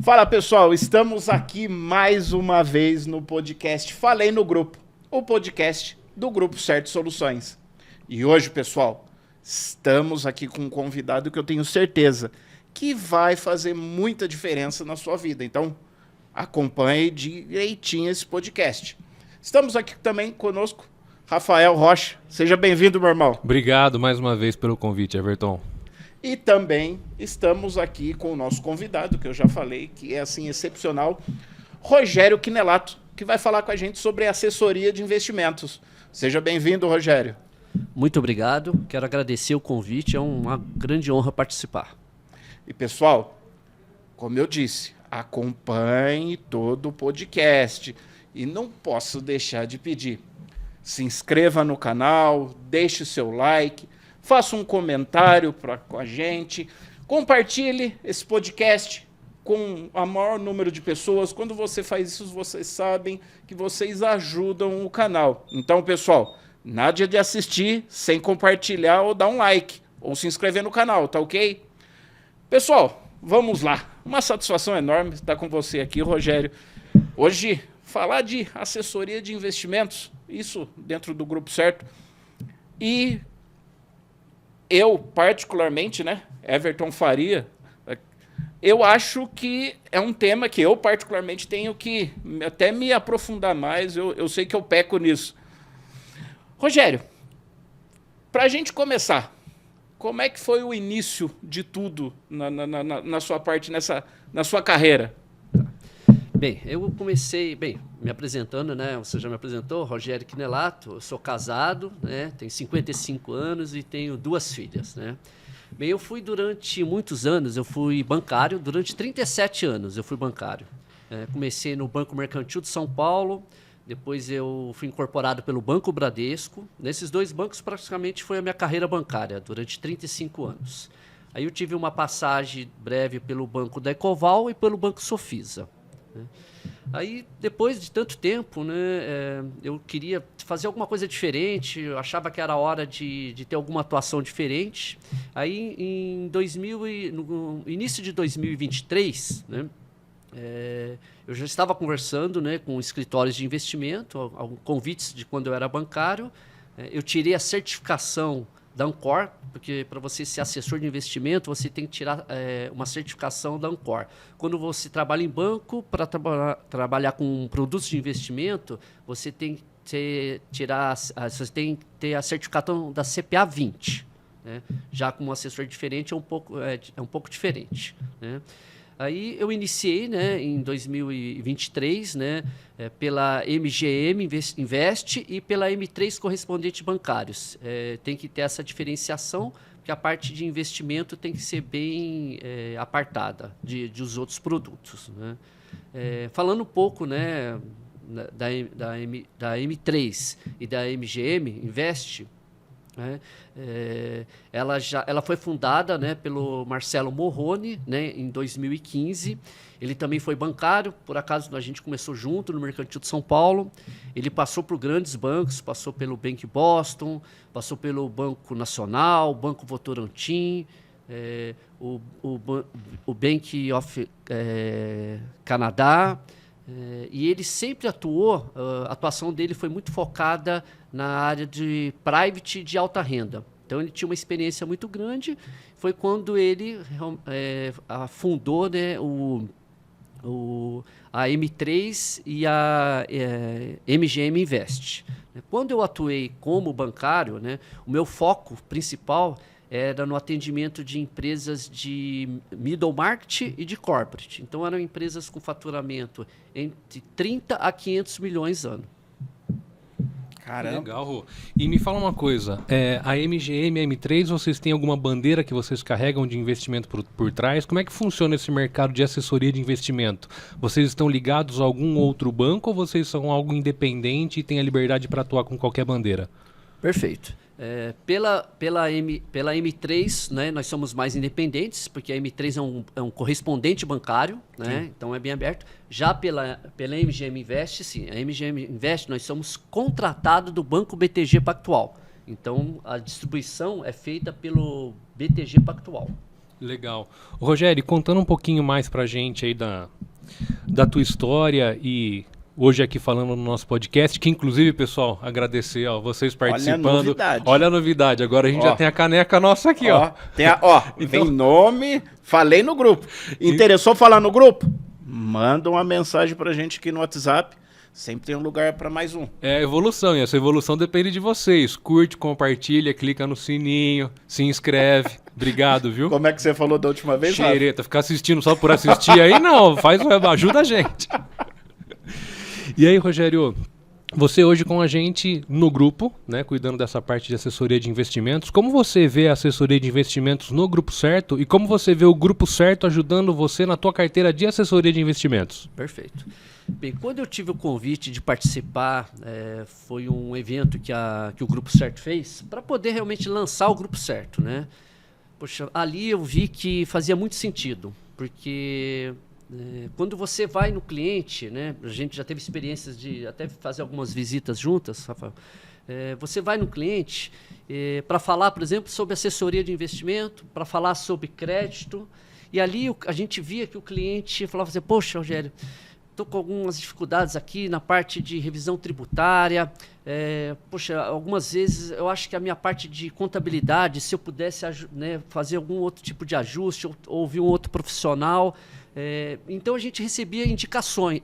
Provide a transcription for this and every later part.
Fala pessoal, estamos aqui mais uma vez no podcast Falei no Grupo, o podcast do Grupo Certo Soluções. E hoje, pessoal, estamos aqui com um convidado que eu tenho certeza que vai fazer muita diferença na sua vida. Então, acompanhe direitinho esse podcast. Estamos aqui também conosco, Rafael Rocha. Seja bem-vindo, meu irmão. Obrigado mais uma vez pelo convite, Everton. E também estamos aqui com o nosso convidado, que eu já falei, que é assim excepcional, Rogério Quinelato, que vai falar com a gente sobre assessoria de investimentos. Seja bem-vindo, Rogério. Muito obrigado, quero agradecer o convite, é uma grande honra participar. E pessoal, como eu disse, acompanhe todo o podcast e não posso deixar de pedir. Se inscreva no canal, deixe o seu like, faça um comentário com a gente, compartilhe esse podcast com o maior número de pessoas. Quando você faz isso, vocês sabem que vocês ajudam o canal. Então, pessoal, nada de assistir sem compartilhar ou dar um like, ou se inscrever no canal, tá ok? Pessoal, vamos lá. Uma satisfação enorme estar com você aqui, Rogério. Hoje, falar de assessoria de investimentos, isso dentro do Grupo Certo. E eu, particularmente, né, Everton Faria, eu acho que é um tema que eu, particularmente, tenho que até me aprofundar mais. Eu sei que eu peco nisso. Rogério, para a gente começar, como é que foi o início de tudo na sua parte, na sua carreira? Bem, eu comecei, me apresentando, né? Você já me apresentou, Rogério Quinelato, eu sou casado, né? Tenho 55 anos e tenho 2 filhas, né? Bem, eu fui durante muitos anos, eu fui bancário, durante 37 anos eu fui bancário. Comecei no Banco Mercantil de São Paulo, depois eu fui incorporado pelo Banco Bradesco. Nesses 2 bancos praticamente foi a minha carreira bancária, durante 35 anos. Aí eu tive uma passagem breve pelo Banco da Ecoval e pelo Banco Sofisa. Aí, depois de tanto tempo, né, eu queria fazer alguma coisa diferente, eu achava que era hora de ter alguma atuação diferente. Aí, no início de 2023, né, eu já estava conversando, né, com escritórios de investimento, convites de quando eu era bancário. Eu tirei a certificação da Ancor, porque para você ser assessor de investimento, você tem que tirar uma certificação da Ancor. Quando você trabalha em banco, para trabalhar com produtos de investimento, você tem que ter a certificação da CPA 20. Né? Já como assessor diferente, é um pouco diferente. Né? Aí eu iniciei, né, em 2023, né, pela MGM Invest e pela M3 Correspondente Bancários. Tem que ter essa diferenciação, porque a parte de investimento tem que ser bem apartada dos outros produtos. Né? Falando um pouco, né, da M3 e da MGM Invest, né? Ela foi fundada, né, pelo Marcelo Morrone, né, em 2015. Ele também foi bancário, por acaso a gente começou junto no Mercantil de São Paulo. Ele passou por grandes bancos, passou pelo Bank Boston, passou pelo Banco Nacional, Banco Votorantim, o Bank of Canadá. E ele sempre atuou, a atuação dele foi muito focada na área de private de alta renda. Então ele tinha uma experiência muito grande. Foi quando ele fundou, né, a M3 e a MGM Invest. Quando eu atuei como bancário, né, o meu foco principal era no atendimento de empresas de middle market e de corporate. Então, eram empresas com faturamento entre 30 a 500 milhões ano. Caramba. Legal, Rô. E me fala uma coisa, a MGM e a M3, vocês têm alguma bandeira que vocês carregam de investimento por trás? Como é que funciona esse mercado de assessoria de investimento? Vocês estão ligados a algum outro banco ou vocês são algo independente e têm a liberdade para atuar com qualquer bandeira? Perfeito. Pela M3, né, nós somos mais independentes, porque a M3 é um correspondente bancário, né, então é bem aberto. Já pela MGM Invest, sim, a MGM Invest nós somos contratados do Banco BTG Pactual. Então a distribuição é feita pelo BTG Pactual. Legal. Ô, Rogério, contando um pouquinho mais pra gente aí da tua história e hoje aqui falando no nosso podcast, que inclusive, pessoal, agradecer vocês participando. Olha a novidade. Agora a gente já tem a caneca nossa aqui, ó. Então, vem nome, falei no grupo. Interessou falar no grupo? Manda uma mensagem pra gente aqui no WhatsApp. Sempre tem um lugar para mais um. É evolução, e essa evolução depende de vocês. Curte, compartilha, clica no sininho, se inscreve. Obrigado, viu? Como é que você falou da última vez, Xereta, ficar assistindo só por assistir aí, não. Ajuda a gente. E aí, Rogério, você hoje com a gente no grupo, né, cuidando dessa parte de assessoria de investimentos. Como você vê a assessoria de investimentos no Grupo Certo e como você vê o Grupo Certo ajudando você na tua carteira de assessoria de investimentos? Perfeito. Bem, quando eu tive o convite de participar, foi um evento que o Grupo Certo fez para poder realmente lançar o Grupo Certo, né? Poxa, ali eu vi que fazia muito sentido, porque quando você vai no cliente, né? A gente já teve experiências de até fazer algumas visitas juntas, Rafael. Você vai no cliente para falar, por exemplo, sobre assessoria de investimento, para falar sobre crédito, e ali a gente via que o cliente falava assim, poxa, Rogério, estou com algumas dificuldades aqui na parte de revisão tributária. Poxa, algumas vezes eu acho que a minha parte de contabilidade, se eu pudesse fazer algum outro tipo de ajuste ou ouvir um outro profissional. Então a gente recebia indicações,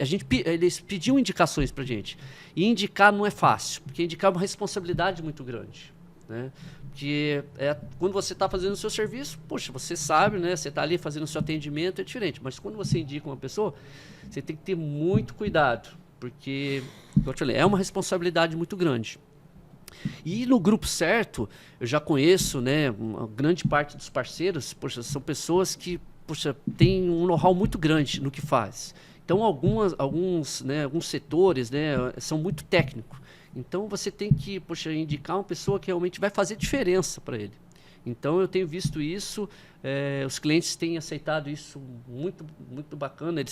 eles pediam indicações para a gente. E indicar não é fácil, porque indicar é uma responsabilidade muito grande, né? Porque quando você está fazendo o seu serviço, poxa, você sabe, né? Você está ali fazendo o seu atendimento, é diferente. Mas quando você indica uma pessoa, você tem que ter muito cuidado, porque, como eu te falei, é uma responsabilidade muito grande. E no Grupo Certo, eu já conheço, né, uma grande parte dos parceiros, poxa, são pessoas que, poxa, têm um know-how muito grande no que faz. Então, alguns setores, né, são muito técnicos. Então, você tem que, poxa, indicar uma pessoa que realmente vai fazer diferença para ele. Então, eu tenho visto isso, os clientes têm aceitado isso muito, muito bacana.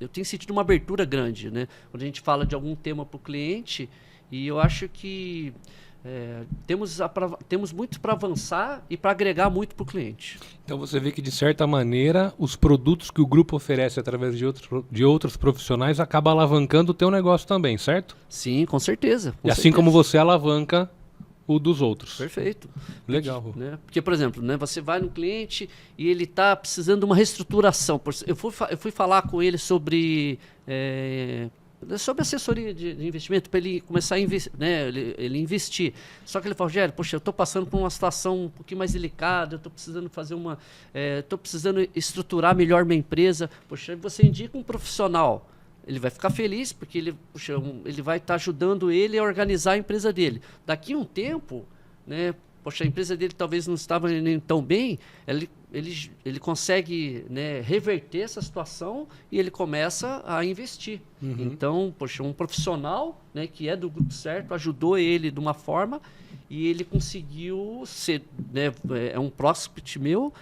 Eu tenho sentido uma abertura grande, né? Quando a gente fala de algum tema para o cliente, e eu acho que temos muito para avançar e para agregar muito para o cliente. Então você vê que, de certa maneira, os produtos que o grupo oferece através de outros profissionais acaba alavancando o teu negócio também, certo? Sim, com certeza. E assim como você alavanca o dos outros. Perfeito. Legal. Porque, por exemplo, né, você vai no cliente e ele está precisando de uma reestruturação. Eu fui falar com ele sobre assessoria de investimento para ele começar a investir, né, ele investir. Só que ele falou, Rogério, poxa, eu estou passando por uma situação um pouquinho mais delicada, eu estou precisando estou precisando estruturar melhor minha empresa. Poxa, você indica um profissional, ele vai ficar feliz porque ele vai estar ajudando ele a organizar a empresa dele. Daqui a um tempo, né, poxa, a empresa dele talvez não estava nem tão bem, ele consegue, né, reverter essa situação e ele começa a investir. Uhum. Então, poxa, um profissional, né, que é do Grupo Certo ajudou ele de uma forma e ele conseguiu ser, né, um prospect meu,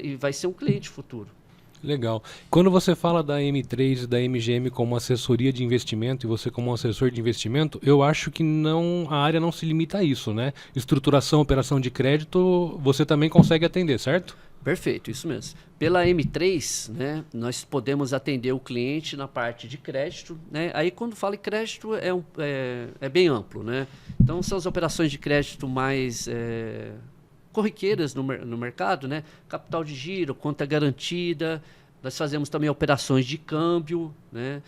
e vai ser um cliente futuro. Legal. Quando você fala da M3 e da MGM como assessoria de investimento e você como assessor de investimento, eu acho que a área não se limita a isso, né? Estruturação, operação de crédito, você também consegue atender, certo? Perfeito, isso mesmo. Pela M3, né, nós podemos atender o cliente na parte de crédito, né? Aí quando fala em crédito é bem amplo, né? Então são as operações de crédito mais corriqueiras no mercado, né? Capital de giro, conta garantida. Nós fazemos também operações de câmbio, né?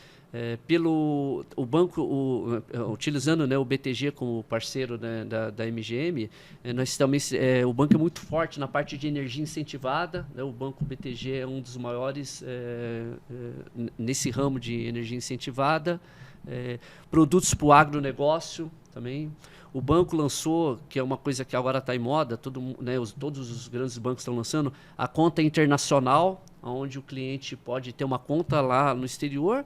Pelo o banco, utilizando, né, o BTG como parceiro, né, da MGM, nós também, o banco é muito forte na parte de energia incentivada, né? O banco BTG é um dos maiores nesse ramo de energia incentivada. Produtos para o agronegócio também. O banco lançou, que é uma coisa que agora está em moda, todos os grandes bancos estão lançando, a conta internacional, onde o cliente pode ter uma conta lá no exterior.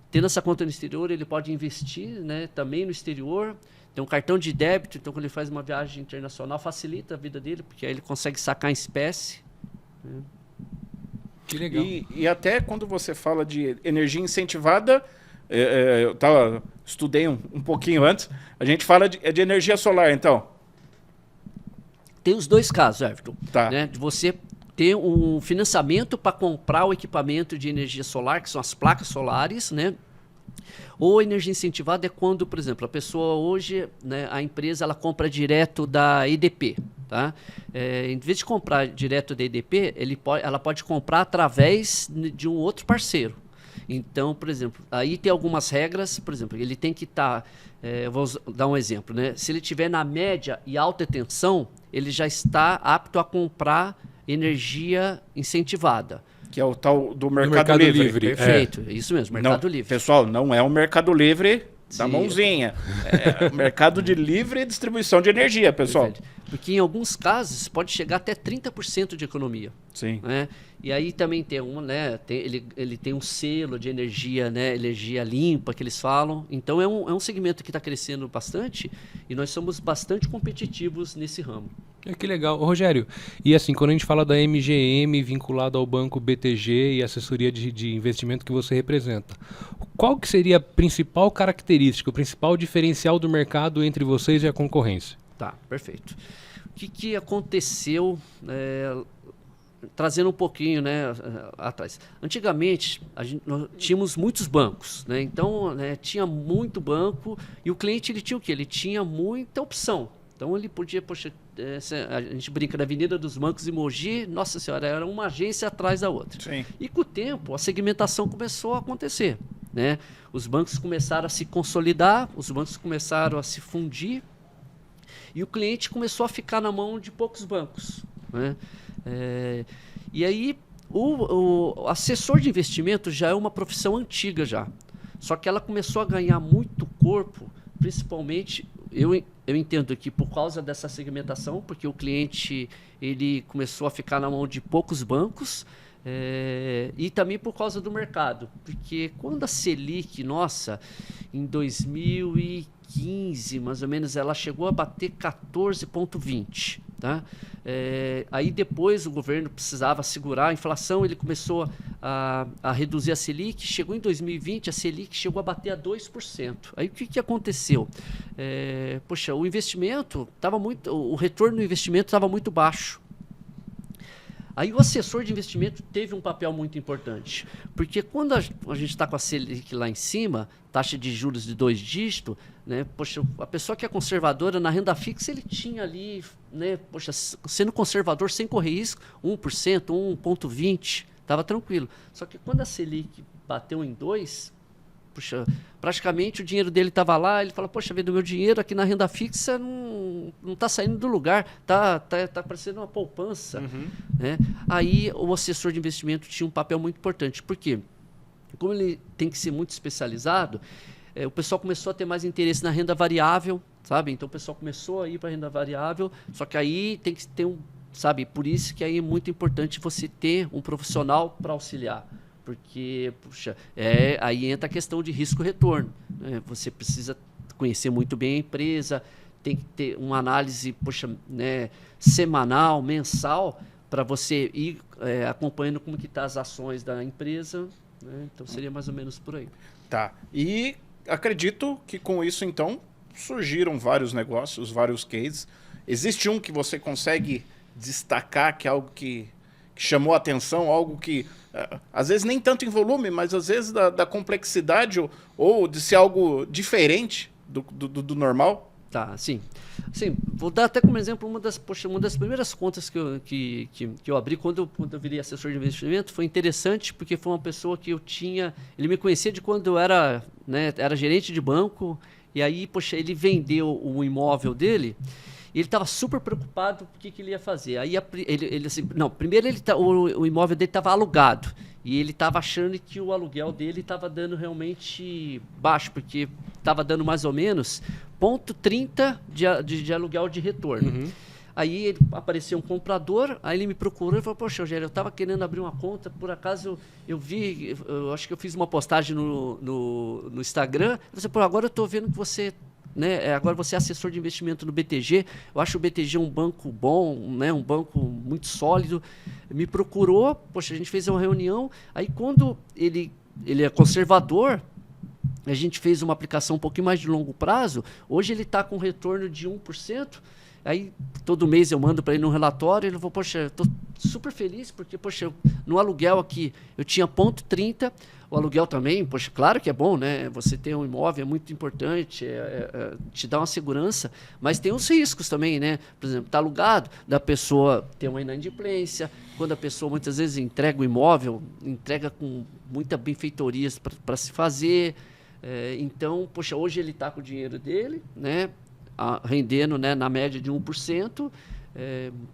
Tendo essa conta no exterior, ele pode investir, né, também no exterior. Tem um cartão de débito, então quando ele faz uma viagem internacional, facilita a vida dele, porque aí ele consegue sacar em espécie. Né? Que legal. E até quando você fala de energia incentivada, eu estudei um pouquinho antes, a gente fala de energia solar, então. Tem os dois casos, Everton. Tá. Né, de você ter um financiamento para comprar o equipamento de energia solar, que são as placas solares, né? Ou energia incentivada é quando, por exemplo, a pessoa hoje, né, a empresa ela compra direto da EDP. Tá? Em vez de comprar direto da EDP, ela pode comprar através de um outro parceiro. Então, por exemplo, aí tem algumas regras, por exemplo, ele tem que estar, vou dar um exemplo, né? Se ele estiver na média e alta tensão, ele já está apto a comprar energia incentivada. Que é o tal do Mercado Livre. Perfeito, isso mesmo, Mercado não, Livre. Pessoal, não é o Mercado Livre da Sim. mãozinha. É o mercado de livre distribuição de energia, pessoal. Perfeito. Porque em alguns casos pode chegar até 30% de economia. Sim. Né? E aí também tem ele tem um selo de energia, né? Energia limpa que eles falam. Então é um segmento que está crescendo bastante e nós somos bastante competitivos nesse ramo. Que legal. Ô, Rogério, e assim, quando a gente fala da MGM vinculada ao banco BTG e assessoria de investimento que você representa, qual que seria a principal característica, o principal diferencial do mercado entre vocês e a concorrência? Tá, perfeito. O que aconteceu, trazendo um pouquinho, né, atrás. Antigamente, nós tínhamos muitos bancos, né? Então, né, tinha muito banco e o cliente ele tinha o quê? Ele tinha muita opção. Então ele podia, poxa, a gente brinca na Avenida dos Bancos em Mogi, nossa senhora, era uma agência atrás da outra. Sim. E com o tempo, a segmentação começou a acontecer, né? Os bancos começaram a se consolidar, os bancos começaram a se fundir e o cliente começou a ficar na mão de poucos bancos, né? E aí, o assessor de investimento já é uma profissão antiga já, só que ela começou a ganhar muito corpo, principalmente... Eu entendo que por causa dessa segmentação, porque o cliente ele começou a ficar na mão de poucos bancos, e também por causa do mercado. Porque quando a Selic, nossa, em 2015, mais ou menos, ela chegou a bater 14,20. Tá? Aí depois o governo precisava segurar a inflação, ele começou a reduzir a Selic, chegou em 2020, a Selic chegou a bater a 2%. Aí o que aconteceu? Poxa, o investimento estava o retorno do investimento estava muito baixo. Aí o assessor de investimento teve um papel muito importante, porque quando a gente está com a Selic lá em cima, taxa de juros de 2 dígitos, né, poxa, a pessoa que é conservadora na renda fixa, ele tinha ali, né, poxa, sendo conservador sem correr risco, 1%, 1,20%, estava tranquilo. Só que quando a Selic bateu em 2%, puxa, praticamente o dinheiro dele estava lá, ele fala, poxa vida, o meu dinheiro aqui na renda fixa não está saindo do lugar, tá parecendo uma poupança. Uhum. Né? Aí o assessor de investimento tinha um papel muito importante, porque como ele tem que ser muito especializado, o pessoal começou a ter mais interesse na renda variável, sabe? Então o pessoal começou a ir para a renda variável, só que aí tem que ter sabe? Por isso que aí é muito importante você ter um profissional para auxiliar. Porque, puxa, aí entra a questão de risco-retorno. Né? Você precisa conhecer muito bem a empresa, tem que ter uma análise, puxa, né, semanal, mensal, para você ir acompanhando como que estão as ações da empresa. Né? Então, seria mais ou menos por aí. Tá. E acredito que com isso, então, surgiram vários negócios, vários cases. Existe um que você consegue destacar, que é algo que chamou a atenção, algo que, às vezes, nem tanto em volume, mas às vezes da complexidade ou de ser algo diferente do normal? Tá, sim. Sim, vou dar até como exemplo uma das primeiras contas que eu abri quando eu virei assessor de investimento. Foi interessante porque foi uma pessoa que ele me conhecia de quando eu era gerente de banco, e aí, poxa, ele vendeu o imóvel dele. E ele estava super preocupado com o que ele ia fazer. Aí ele assim, não, primeiro o imóvel dele estava alugado. E ele estava achando que o aluguel dele estava dando realmente baixo, porque estava dando mais ou menos 0,30 de aluguel de retorno. Uhum. Aí apareceu um comprador, aí ele me procurou e falou, poxa, Rogério, eu estava querendo abrir uma conta, por acaso eu vi, eu acho que eu fiz uma postagem no Instagram, eu falei, pô, agora eu estou vendo que você... Né? Agora você é assessor de investimento no BTG. Eu acho o BTG um banco bom, né? Um banco muito sólido. Me procurou, poxa, a gente fez uma reunião. Aí quando ele é conservador, a gente fez uma aplicação um pouquinho mais de longo prazo, hoje ele está com retorno de 1%. Aí todo mês eu mando para ele um relatório, ele falou, poxa, estou super feliz, porque, poxa, no aluguel aqui eu tinha 0,30, o aluguel também, poxa, claro que é bom, né? Você ter um imóvel é muito importante, te dá uma segurança, mas tem os riscos também, né? Por exemplo, está alugado, da pessoa ter uma inadimplência, quando a pessoa muitas vezes entrega o imóvel, entrega com muita benfeitorias para se fazer. Então, poxa, hoje ele está com o dinheiro dele, né? Rendendo, né, na média de 1%.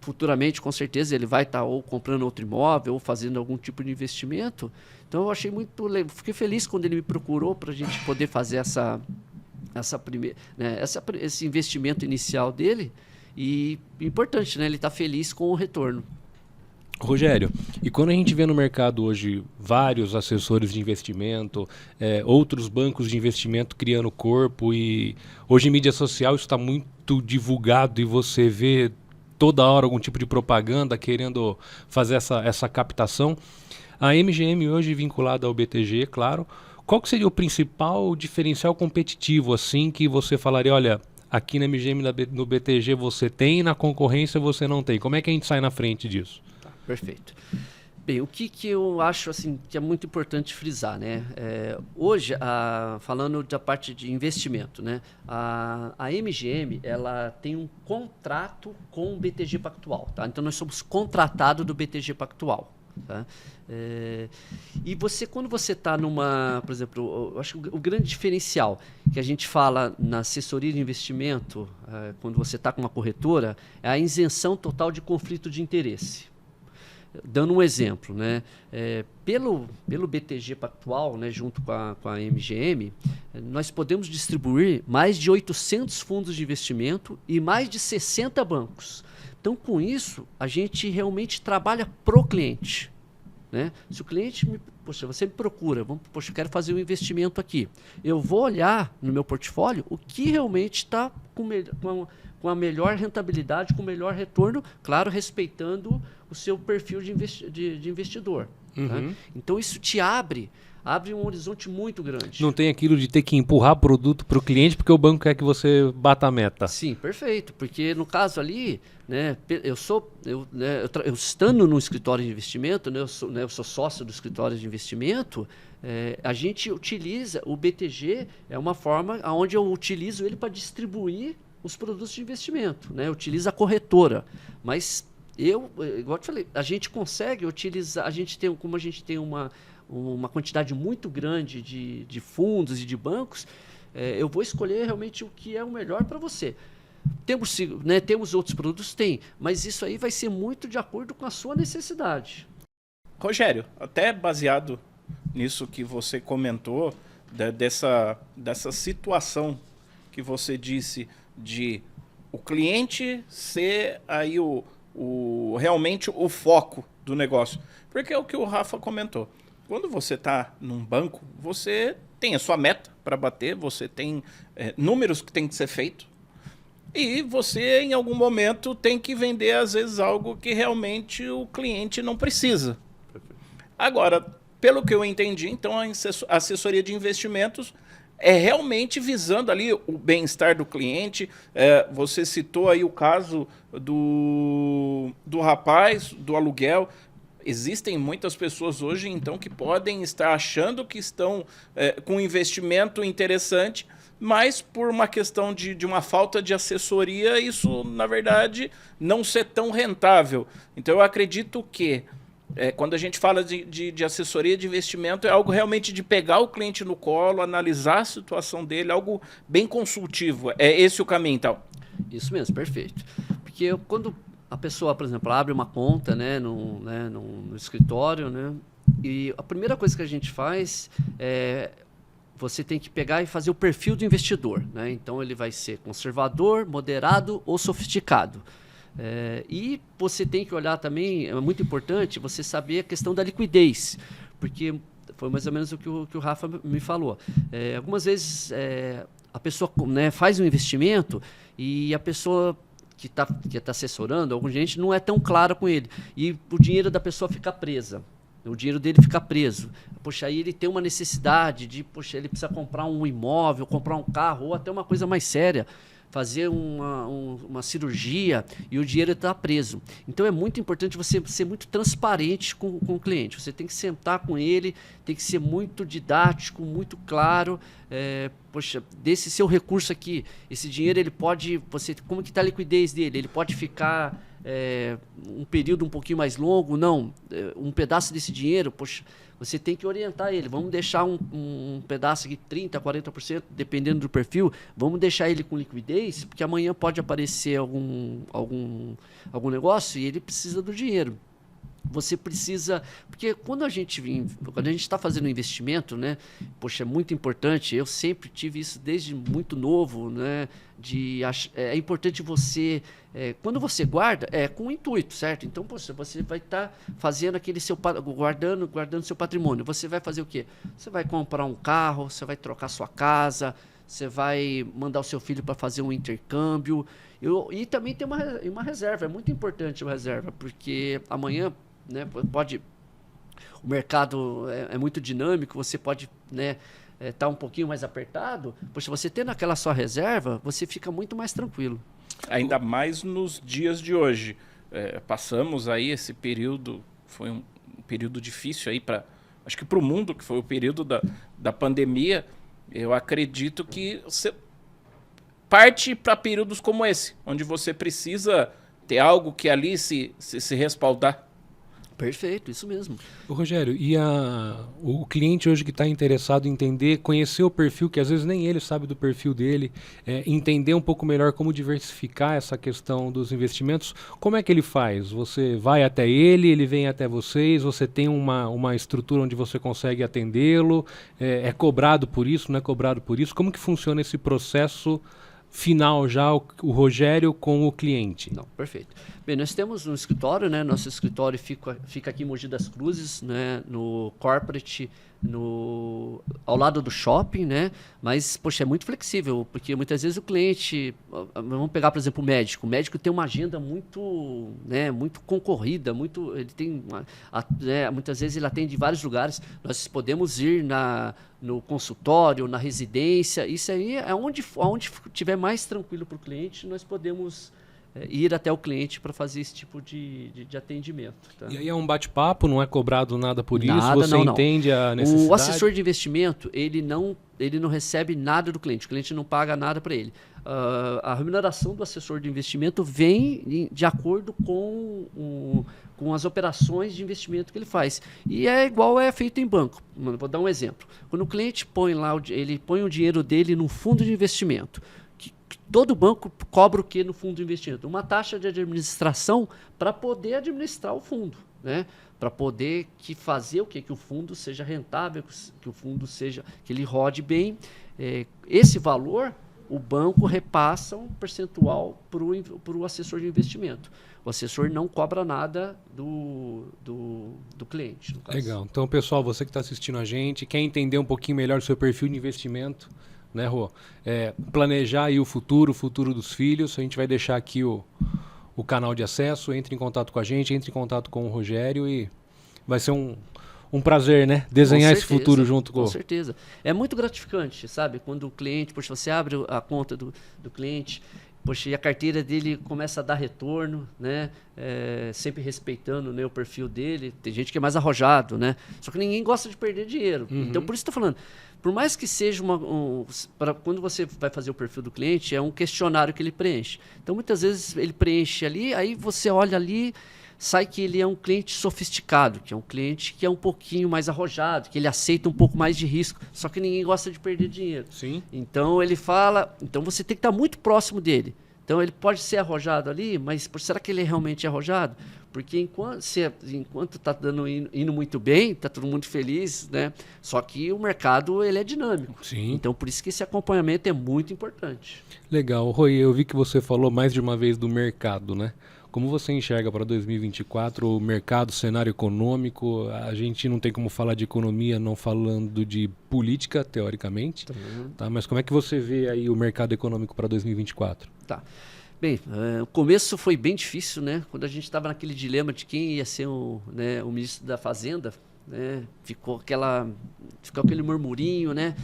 Futuramente, com certeza, ele vai estar ou comprando outro imóvel ou fazendo algum tipo de investimento. Então, eu achei muito legal. Fiquei feliz quando ele me procurou para a gente poder fazer esse investimento inicial dele. E importante, né, ele está feliz com o retorno. Rogério, e quando a gente vê no mercado hoje vários assessores de investimento, outros bancos de investimento criando corpo, e hoje em mídia social isso está muito divulgado e você vê toda hora algum tipo de propaganda querendo fazer essa captação, a MGM hoje vinculada ao BTG, claro, qual que seria o principal diferencial competitivo assim que você falaria, olha, aqui na MGM, no BTG você tem, na concorrência você não tem? Como é que a gente sai na frente disso? Perfeito. Bem, o que eu acho assim, que é muito importante frisar, né? Hoje, falando da parte de investimento, né? A MGM ela tem um contrato com o BTG Pactual. Tá? Então, nós somos contratados do BTG Pactual. Tá? E quando você está numa, por exemplo, eu acho que o grande diferencial que a gente fala na assessoria de investimento, quando você está com uma corretora, é a isenção total de conflito de interesse. Dando um exemplo, né? Pelo BTG Pactual, né, junto com a MGM, nós podemos distribuir mais de 800 fundos de investimento e mais de 60 bancos. Então, com isso, a gente realmente trabalha pro cliente. Né? Se o cliente você me procura, eu quero fazer um investimento aqui. Eu vou olhar no meu portfólio o que realmente está com a melhor rentabilidade, com o melhor retorno, claro, respeitando o seu perfil de investidor. Uhum. Tá? Então, isso te abre um horizonte muito grande. Não tem aquilo de ter que empurrar produto para o cliente porque o banco quer que você bata a meta. Sim, perfeito. Porque no caso ali, né, eu estando no escritório de investimento, né, eu sou sócio do escritório de investimento, a gente utiliza o BTG, é uma forma onde eu utilizo ele para distribuir os produtos de investimento. Né? Eu utilizo a corretora, mas igual eu te falei, a gente consegue utilizar, como a gente tem uma quantidade muito grande de fundos e de bancos, eu vou escolher realmente o que é o melhor para você. Temos outros produtos? Tem, mas isso aí vai ser muito de acordo com a sua necessidade. Rogério, até baseado nisso que você comentou, dessa situação que você disse de o cliente ser aí realmente o foco do negócio. Porque é o que o Rafa comentou. Quando você está num banco, você tem a sua meta para bater, você tem números que tem que ser feito, e você, em algum momento, tem que vender, às vezes, algo que realmente o cliente não precisa. Agora, pelo que eu entendi, então, a assessoria de investimentos é realmente visando ali o bem-estar do cliente. Você citou aí o caso do rapaz, do aluguel. Existem muitas pessoas hoje, então, que podem estar achando que estão com um investimento interessante, mas por uma questão de uma falta de assessoria, isso, na verdade, não ser tão rentável. Então, eu acredito que quando a gente fala de assessoria de investimento, é algo realmente de pegar o cliente no colo, analisar a situação dele, algo bem consultivo. É esse o caminho, então? Isso mesmo, perfeito. Porque quando a pessoa, por exemplo, abre uma conta, né, no escritório, né, e a primeira coisa que a gente faz você tem que pegar e fazer o perfil do investidor. Né? Então, ele vai ser conservador, moderado ou sofisticado. E você tem que olhar também, é muito importante, você saber a questão da liquidez, porque foi mais ou menos o que o Rafa me falou. Algumas vezes a pessoa, né, faz um investimento e a pessoa que está assessorando, alguma gente não é tão clara com ele, e o dinheiro da pessoa fica presa. O dinheiro dele fica preso. Poxa, aí ele tem uma necessidade de, poxa, ele precisa comprar um imóvel, comprar um carro, ou até uma coisa mais séria, fazer uma cirurgia, e o dinheiro está preso. Então é muito importante você ser muito transparente com o cliente. Você tem que sentar com ele, tem que ser muito didático, muito claro. Poxa, desse seu recurso aqui, esse dinheiro ele pode, como que está a liquidez dele? Ele pode ficar um período um pouquinho mais longo? Não, um pedaço desse dinheiro, poxa, você tem que orientar ele. Vamos deixar um pedaço aqui, 30%, 40%, dependendo do perfil. Vamos deixar ele com liquidez, porque amanhã pode aparecer algum negócio e ele precisa do dinheiro. Você precisa... Porque quando a gente está fazendo um investimento, né? Poxa, é muito importante. Eu sempre tive isso desde muito novo, né? É importante você... quando você guarda, é com intuito, certo? Então, poxa, você vai estar fazendo aquele seu... Guardando seu patrimônio. Você vai fazer o quê? Você vai comprar um carro, você vai trocar sua casa, você vai mandar o seu filho para fazer um intercâmbio. E também tem uma reserva. É muito importante uma reserva, porque amanhã... né, o mercado é muito dinâmico, você pode, né, tá um pouquinho mais apertado. Poxa, você tendo aquela sua reserva, você fica muito mais tranquilo. Ainda mais nos dias de hoje. Passamos aí esse período, foi um período difícil aí acho que para o mundo, que foi o período da pandemia. Eu acredito que você parte para períodos como esse, onde você precisa ter algo que ali se respaldar. Perfeito, isso mesmo. Ô, Rogério, e o cliente hoje que está interessado em entender, conhecer o perfil, que às vezes nem ele sabe do perfil dele, entender um pouco melhor como diversificar essa questão dos investimentos, como é que ele faz? Você vai até ele vem até vocês, você tem uma estrutura onde você consegue atendê-lo, é cobrado por isso, não é cobrado por isso? Como que funciona esse processo final já, o Rogério com o cliente? Não, perfeito. Bem, nós temos um escritório, né? Nosso escritório fica aqui em Mogi das Cruzes, né? No corporate, ao lado do shopping, né? Mas, poxa, é muito flexível, porque muitas vezes o cliente... Vamos pegar, por exemplo, o médico. O médico tem uma agenda muito, né, muito concorrida, ele tem... muitas vezes ele atende em vários lugares. Nós podemos ir no consultório, na residência. Isso aí é onde tiver mais tranquilo para o cliente, nós podemos... ir até o cliente para fazer esse tipo de atendimento. Tá? E aí é um bate-papo, não é cobrado nada por isso? Você não. entende a necessidade? O assessor de investimento, ele não recebe nada do cliente. O cliente não paga nada para ele. A remuneração do assessor de investimento vem de acordo com as operações de investimento que ele faz. E é igual é feito em banco. Vou dar um exemplo. Quando o cliente põe o dinheiro dele num fundo de investimento, todo banco cobra o que no fundo de investimento? Uma taxa de administração para poder administrar o fundo, né? Para poder fazer o quê? Que o fundo seja rentável, que o fundo que ele rode bem. Esse valor, o banco repassa um percentual para o assessor de investimento. O assessor não cobra nada do cliente. No caso. Legal. Então, pessoal, você que está assistindo a gente, quer entender um pouquinho melhor o seu perfil de investimento, né, Rô? Planejar aí o futuro dos filhos. A gente vai deixar aqui o canal de acesso. Entre em contato com a gente, entre em contato com o Rogério e vai ser um prazer, né? Desenhar esse futuro junto com... Com certeza. É muito gratificante, sabe? Quando o cliente, poxa, você abre a conta do cliente, poxa, e a carteira dele começa a dar retorno, né? Sempre respeitando, né, o perfil dele. Tem gente que é mais arrojado, né? Só que ninguém gosta de perder dinheiro. Uhum. Então, por isso que eu tô falando. Por mais que seja quando você vai fazer o perfil do cliente, é um questionário que ele preenche. Então, muitas vezes ele preenche ali, aí você olha ali, sai que ele é um cliente sofisticado, que é um cliente que é um pouquinho mais arrojado, que ele aceita um pouco mais de risco, só que ninguém gosta de perder dinheiro. Sim. Então, então você tem que estar muito próximo dele. Então, ele pode ser arrojado ali, mas será que ele é realmente arrojado? Porque enquanto está indo muito bem, está todo mundo feliz, né? Só que o mercado ele é dinâmico. Sim. Então, por isso que esse acompanhamento é muito importante. Legal. Rui, eu vi que você falou mais de uma vez do mercado, né? Como você enxerga para 2024 o mercado, o cenário econômico? A gente não tem como falar de economia não falando de política, teoricamente. Tá? Mas como é que você vê aí o mercado econômico para 2024? Tá. Bem, o começo foi bem difícil, né? Quando a gente estava naquele dilema de quem ia ser o ministro da Fazenda, né? Ficou aquele murmurinho, né?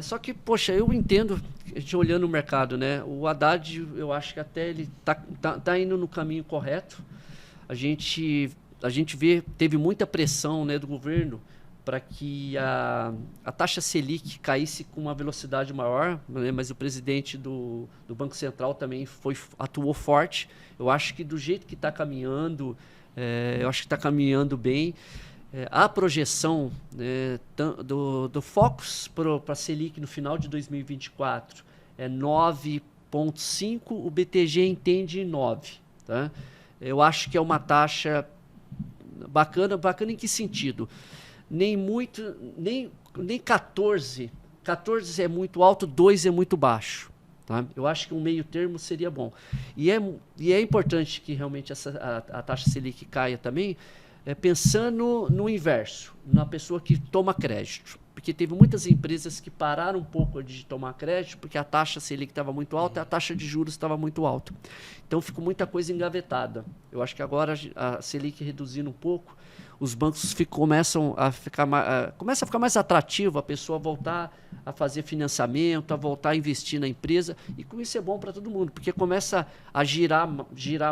Só que, poxa, eu entendo, a gente olhando o mercado, né? O Haddad, eu acho que até ele tá indo no caminho correto. A gente teve muita pressão, né, do governo para que a taxa Selic caísse com uma velocidade maior, né? Mas o presidente do Banco Central também atuou forte. Eu acho que do jeito que está caminhando, eu acho que está caminhando bem. A projeção, né, do Focus para a Selic no final de 2024 é 9,5, o BTG entende 9. Tá? Eu acho que é uma taxa bacana em que sentido? Nem 14. 14 é muito alto, 2 é muito baixo. Tá? Eu acho que um meio termo seria bom. E é importante que realmente a taxa Selic caia também, pensando no inverso, na pessoa que toma crédito. Porque teve muitas empresas que pararam um pouco de tomar crédito porque a taxa Selic estava muito alta e a taxa de juros estava muito alta. Então ficou muita coisa engavetada. Eu acho que agora a Selic reduzindo um pouco, os bancos começam a ficar mais atrativo a pessoa voltar a fazer financiamento, a voltar a investir na empresa, e com isso é bom para todo mundo, porque começa a girar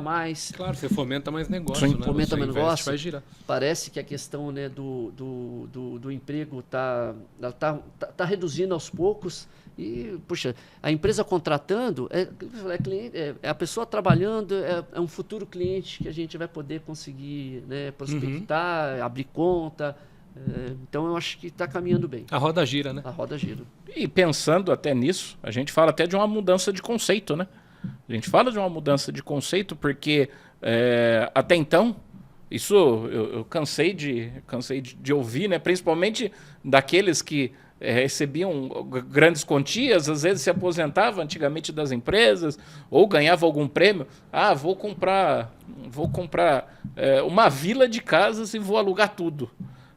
mais. Claro, você fomenta mais negócio, Sim, né? Fomenta mais negócio. Vai girar. Parece que a questão, né, do emprego está reduzindo aos poucos. E, puxa, a empresa contratando, a pessoa trabalhando, é um futuro cliente que a gente vai poder conseguir, né, prospectar, abrir conta. Então, eu acho que está caminhando bem. A roda gira, né? A roda gira. E pensando até nisso, a gente fala até de uma mudança de conceito, né? A gente fala de uma mudança de conceito porque até então, isso eu cansei de ouvir, né? Principalmente daqueles que recebiam grandes quantias, às vezes se aposentava antigamente das empresas ou ganhava algum prêmio. Vou comprar uma vila de casas e vou alugar tudo.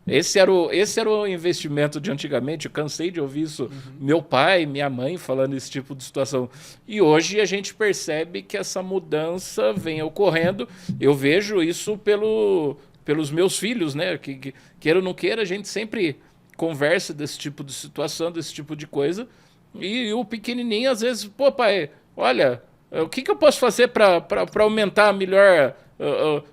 Esse era o investimento de antigamente. Eu cansei de ouvir isso, meu pai, minha mãe falando esse tipo de situação. E hoje a gente percebe que essa mudança vem ocorrendo. Eu vejo isso pelos meus filhos, né? Que queira ou não queira, a gente sempre conversa desse tipo de situação, desse tipo de coisa. E o pequenininho, às vezes, pô, pai, olha, o que eu posso fazer para aumentar melhor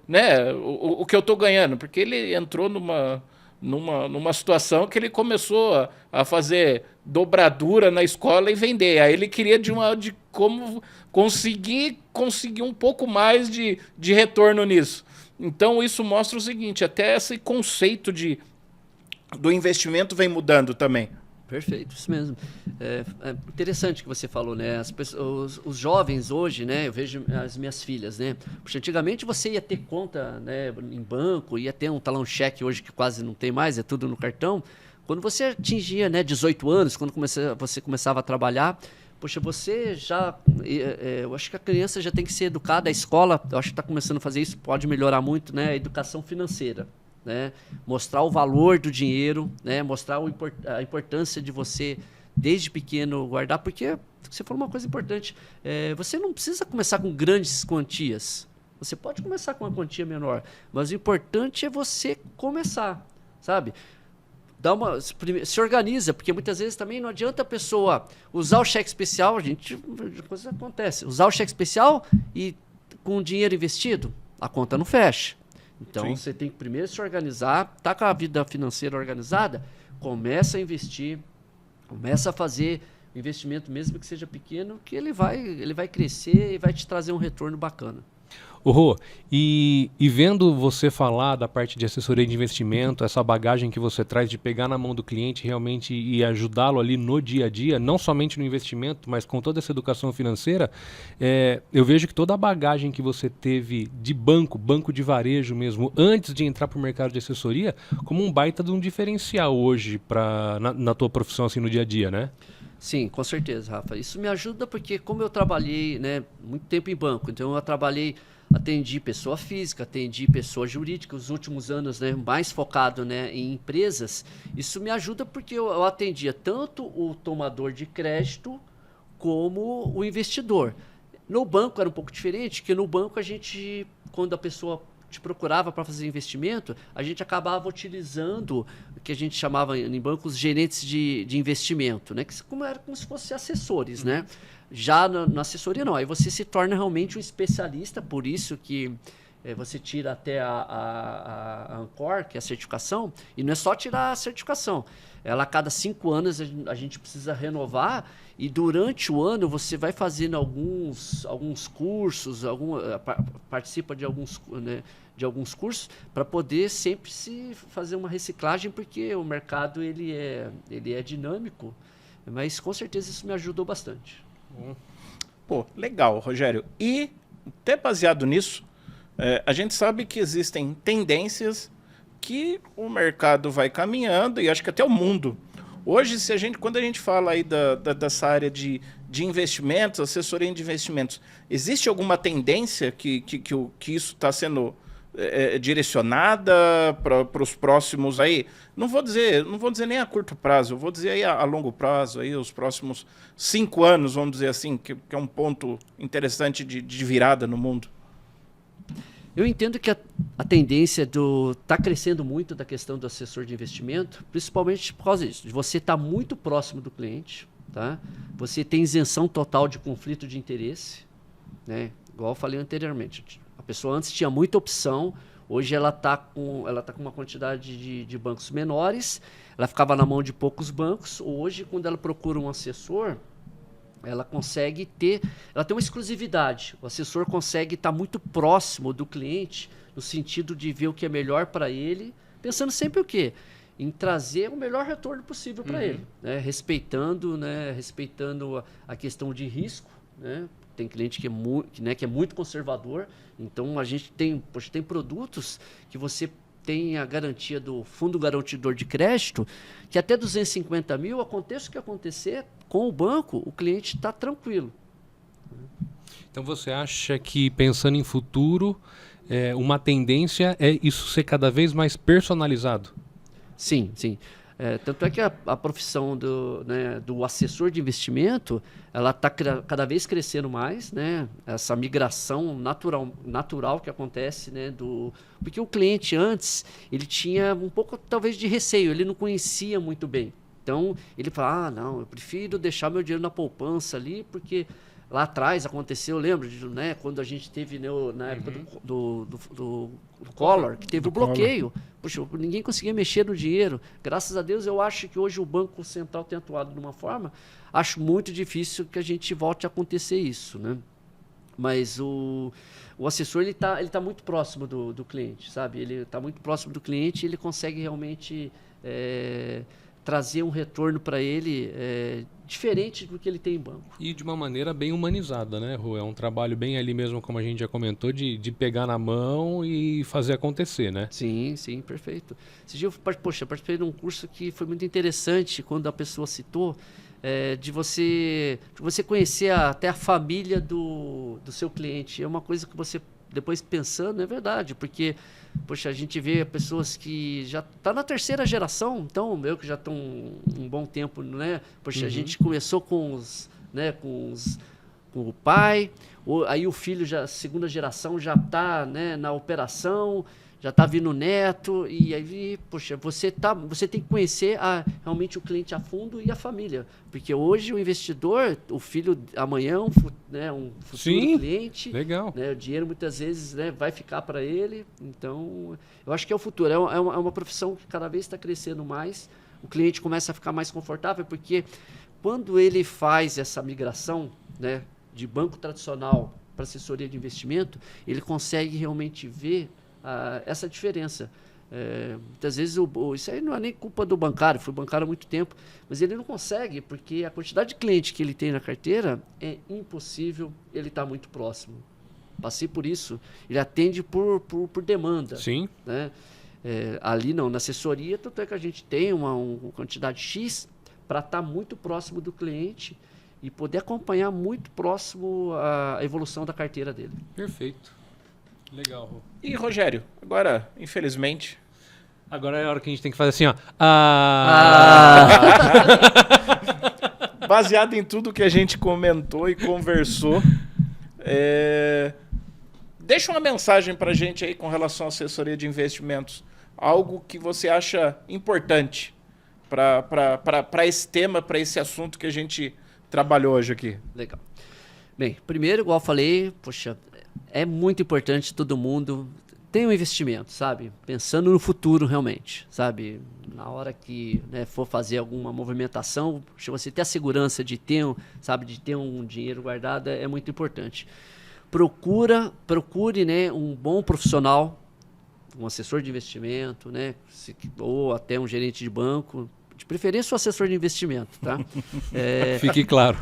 né, o que eu estou ganhando? Porque ele entrou numa situação que ele começou a fazer dobradura na escola e vender. Aí ele queria de como conseguir um pouco mais de retorno nisso. Então isso mostra o seguinte, até esse conceito do investimento vem mudando também. Perfeito, isso mesmo. É interessante que você falou, né? Os jovens hoje, né? Eu vejo as minhas filhas, né? Porque antigamente você ia ter conta, né, em banco, ia ter um talão-cheque hoje que quase não tem mais, é tudo no cartão. Quando você atingia, né, 18 anos, quando você começava a trabalhar, poxa, você já... eu acho que a criança já tem que ser educada, a escola, eu acho que está começando a fazer isso, pode melhorar muito, né? A educação financeira. Né? Mostrar o valor do dinheiro, né? Mostrar a importância de você, desde pequeno, guardar, porque você falou uma coisa importante, você não precisa começar com grandes quantias, você pode começar com uma quantia menor, mas o importante é você começar, sabe? Se organiza, porque muitas vezes também não adianta a pessoa usar o cheque especial, a coisa acontece, usar o cheque especial e com o dinheiro investido, a conta não fecha. Então, sim, você tem que primeiro se organizar, tá com a vida financeira organizada, começa a investir, começa a fazer investimento, mesmo que seja pequeno, que ele vai crescer e vai te trazer um retorno bacana. Rô, e vendo você falar da parte de assessoria de investimento, essa bagagem que você traz de pegar na mão do cliente realmente e ajudá-lo ali no dia a dia, não somente no investimento, mas com toda essa educação financeira, eu vejo que toda a bagagem que você teve de banco de varejo mesmo, antes de entrar para o mercado de assessoria, como um baita de um diferencial hoje na tua profissão assim no dia a dia, né? Sim, com certeza, Rafa. Isso me ajuda porque como eu trabalhei, né, muito tempo em banco, então atendi pessoa física, atendi pessoa jurídica, os últimos anos, né, mais focado, né, em empresas. Isso me ajuda porque eu atendia tanto o tomador de crédito como o investidor. No banco era um pouco diferente, porque no banco quando a pessoa te procurava para fazer investimento, a gente acabava utilizando o que a gente chamava em bancos gerentes de investimento, né? Era como se fossem assessores, né? Já na assessoria não, aí você se torna realmente um especialista, por isso que você tira até a Ancor, que é a certificação, e não é só tirar a certificação. Ela a cada 5 anos a gente precisa renovar, e durante o ano você vai fazendo alguns cursos, participa de alguns, né, de alguns cursos, para poder sempre se fazer uma reciclagem, porque o mercado ele é dinâmico, mas com certeza isso me ajudou bastante. Pô, legal, Rogério. E até baseado nisso, a gente sabe que existem tendências que o mercado vai caminhando, e acho que até o mundo. Hoje, quando a gente fala aí dessa área de investimentos, assessoria de investimentos, existe alguma tendência que isso está sendo direcionada para os próximos aí? Não vou dizer nem a curto prazo, eu vou dizer aí a longo prazo, aí os próximos 5 anos, vamos dizer assim, que é um ponto interessante de virada no mundo. Eu entendo que a tendência tá crescendo muito da questão do assessor de investimento, principalmente por causa disso, de você estar muito próximo do cliente, tá? Você tem isenção total de conflito de interesse, né? Igual eu falei anteriormente, a pessoa antes tinha muita opção, hoje ela tá com uma quantidade de bancos menores, ela ficava na mão de poucos bancos. Hoje, quando ela procura um assessor, ela tem uma exclusividade. O assessor consegue estar muito próximo do cliente, no sentido de ver o que é melhor para ele, pensando sempre o quê? Em trazer o melhor retorno possível para ele, né? Respeitando a questão de risco, né? Tem cliente que é muito conservador, então a gente tem produtos que você tem a garantia do fundo garantidor de crédito, que até 250 mil, aconteça o que acontecer, com o banco, o cliente está tranquilo. Então você acha que, pensando em futuro, uma tendência é isso ser cada vez mais personalizado? Sim, sim. Tanto é que a profissão do assessor de investimento, ela está cada vez crescendo mais, né? Essa migração natural que acontece, né? Porque o cliente antes, ele tinha um pouco talvez de receio, ele não conhecia muito bem. Então ele fala, não, eu prefiro deixar meu dinheiro na poupança ali, porque lá atrás aconteceu, eu lembro, né, quando a gente teve na época do Collor, que teve o bloqueio. Puxa, ninguém conseguia mexer no dinheiro. Graças a Deus, eu acho que hoje o Banco Central tem atuado de uma forma, acho muito difícil que a gente volte a acontecer isso, né? Mas o assessor, ele tá muito próximo do cliente, sabe? Ele está muito próximo do cliente e ele consegue realmente trazer um retorno para ele diferente do que ele tem em banco. E de uma maneira bem humanizada, né, Rô? É um trabalho bem ali mesmo, como a gente já comentou, de pegar na mão e fazer acontecer, né? Sim, sim, perfeito. Esse dia eu participei de um curso que foi muito interessante, quando a pessoa citou, de você conhecer até a família do seu cliente. É uma coisa que você, depois pensando, é verdade, porque poxa, a gente vê pessoas que já estão na 3ª geração, então eu que já estou um bom tempo, né? Poxa, a gente começou com o pai, aí o filho, já 2ª geração, já está, né, na operação, já está vindo o neto, e aí, poxa, você tem que conhecer realmente o cliente a fundo e a família, porque hoje o investidor, o filho amanhã é um futuro cliente, legal. Né, o dinheiro muitas vezes, né, vai ficar para ele, então eu acho que é o futuro, é uma profissão que cada vez está crescendo mais, o cliente começa a ficar mais confortável, porque quando ele faz essa migração, né, de banco tradicional para assessoria de investimento, ele consegue realmente ver essa diferença. Muitas vezes isso aí não é nem culpa do bancário, fui bancário há muito tempo, mas ele não consegue, porque a quantidade de cliente que ele tem na carteira é impossível ele estar muito próximo. Passei por isso. Ele atende por demanda. Sim. Né? Ali não, na assessoria, tanto é que a gente tem uma quantidade X para estar muito próximo do cliente e poder acompanhar muito próximo a evolução da carteira dele. Perfeito. Legal, Rô. E, Rogério, agora, infelizmente... Agora é a hora que a gente tem que fazer assim, ó. Baseado em tudo que a gente comentou e conversou, deixa uma mensagem para a gente aí com relação à assessoria de investimentos. Algo que você acha importante para esse tema, para esse assunto que a gente trabalhou hoje aqui. Legal. Bem, primeiro, igual eu falei, poxa, é muito importante todo mundo ter um investimento, sabe? Pensando no futuro realmente, sabe? Na hora que, né, for fazer alguma movimentação, você ter a segurança de ter, de ter um dinheiro guardado é muito importante. Procure, né, um bom profissional, um assessor de investimento, né, ou até um gerente de banco. De preferência o assessor de investimento, tá? Fique claro.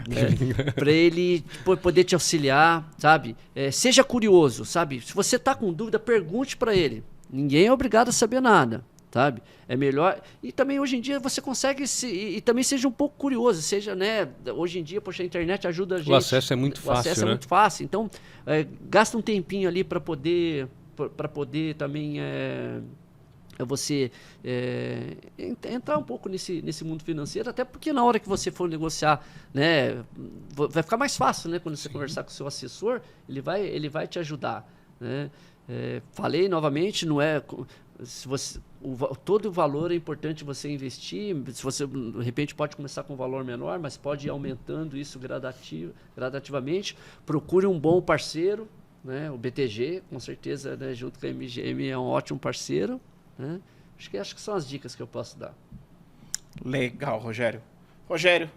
Para ele poder te auxiliar, sabe? Seja curioso, sabe? Se você está com dúvida, pergunte para ele. Ninguém é obrigado a saber nada, sabe? É melhor... E também hoje em dia você consegue... E também seja um pouco curioso, seja, né? Hoje em dia, poxa, a internet ajuda a gente. O acesso é muito fácil, O acesso é muito fácil. Então, gasta um tempinho ali para poder também... você entrar um pouco nesse mundo financeiro, até porque na hora que você for negociar, né, vai ficar mais fácil, né, quando você conversar com o seu assessor, ele vai te ajudar, né? Falei novamente, não é se você, todo o valor é importante você investir. Se você de repente pode começar com um valor menor, mas pode ir aumentando isso gradativamente. Procure um bom parceiro, né? O BTG, com certeza, né, junto com a MGM, é um ótimo parceiro. Né? Acho que são as dicas que eu posso dar. Legal, Rogério. Rogério,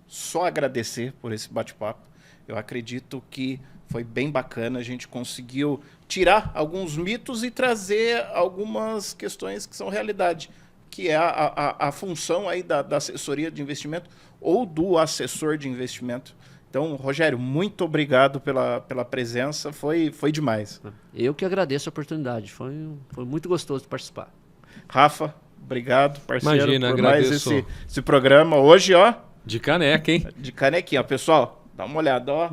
só agradecer por esse bate-papo. Eu acredito que foi bem bacana. A gente conseguiu tirar alguns mitos e trazer algumas questões que são realidade, que é a função aí da assessoria de investimento ou do assessor de investimento. Então, Rogério, muito obrigado pela presença, foi demais. Eu que agradeço a oportunidade, foi muito gostoso participar. Rafa, obrigado, parceiro, Imagina, por agradeço. mais esse programa. Hoje, ó... De caneca, hein? De canequinha, pessoal, dá uma olhada, ó.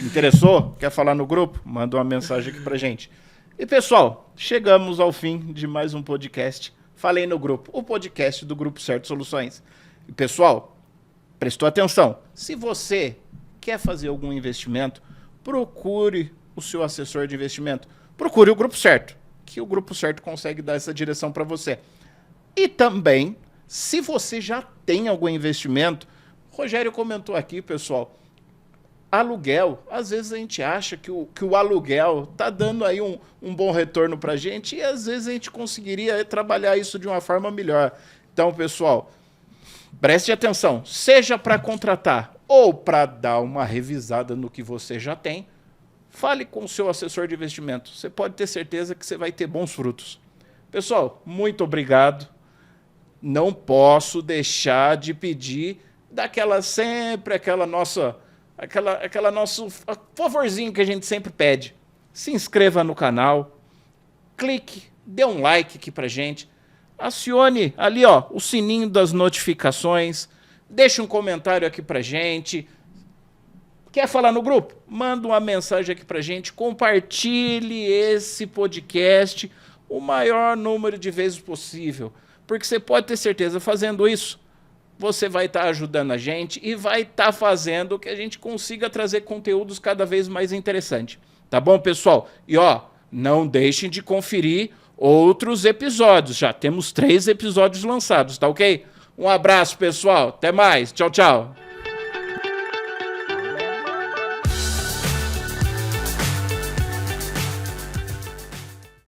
Interessou? Quer falar no grupo? Manda uma mensagem aqui pra gente. E, pessoal, chegamos ao fim de mais um podcast. Falei no grupo, o podcast do Grupo Certo Soluções. E, pessoal, prestou atenção. Se você quer fazer algum investimento, procure o seu assessor de investimento. Procure o Grupo Certo, que o Grupo Certo consegue dar essa direção para você. E também, se você já tem algum investimento, o Rogério comentou aqui, pessoal, aluguel. Às vezes a gente acha que o aluguel está dando aí um bom retorno para a gente e às vezes a gente conseguiria trabalhar isso de uma forma melhor. Então, pessoal, preste atenção, seja para contratar ou para dar uma revisada no que você já tem, fale com o seu assessor de investimento. Você pode ter certeza que você vai ter bons frutos. Pessoal, muito obrigado. Não posso deixar de pedir aquela nosso favorzinho que a gente sempre pede. Se inscreva no canal, clique, dê um like aqui pra gente. Acione ali, ó, o sininho das notificações. Deixe um comentário aqui pra gente. Quer falar no grupo? Manda uma mensagem aqui pra gente. Compartilhe esse podcast o maior número de vezes possível. Porque você pode ter certeza, fazendo isso, você vai estar ajudando a gente e vai estar fazendo que a gente consiga trazer conteúdos cada vez mais interessantes. Tá bom, pessoal? E, ó, não deixem de conferir outros episódios. Já temos 3 episódios lançados, tá ok? Um abraço, pessoal. Até mais. Tchau, tchau.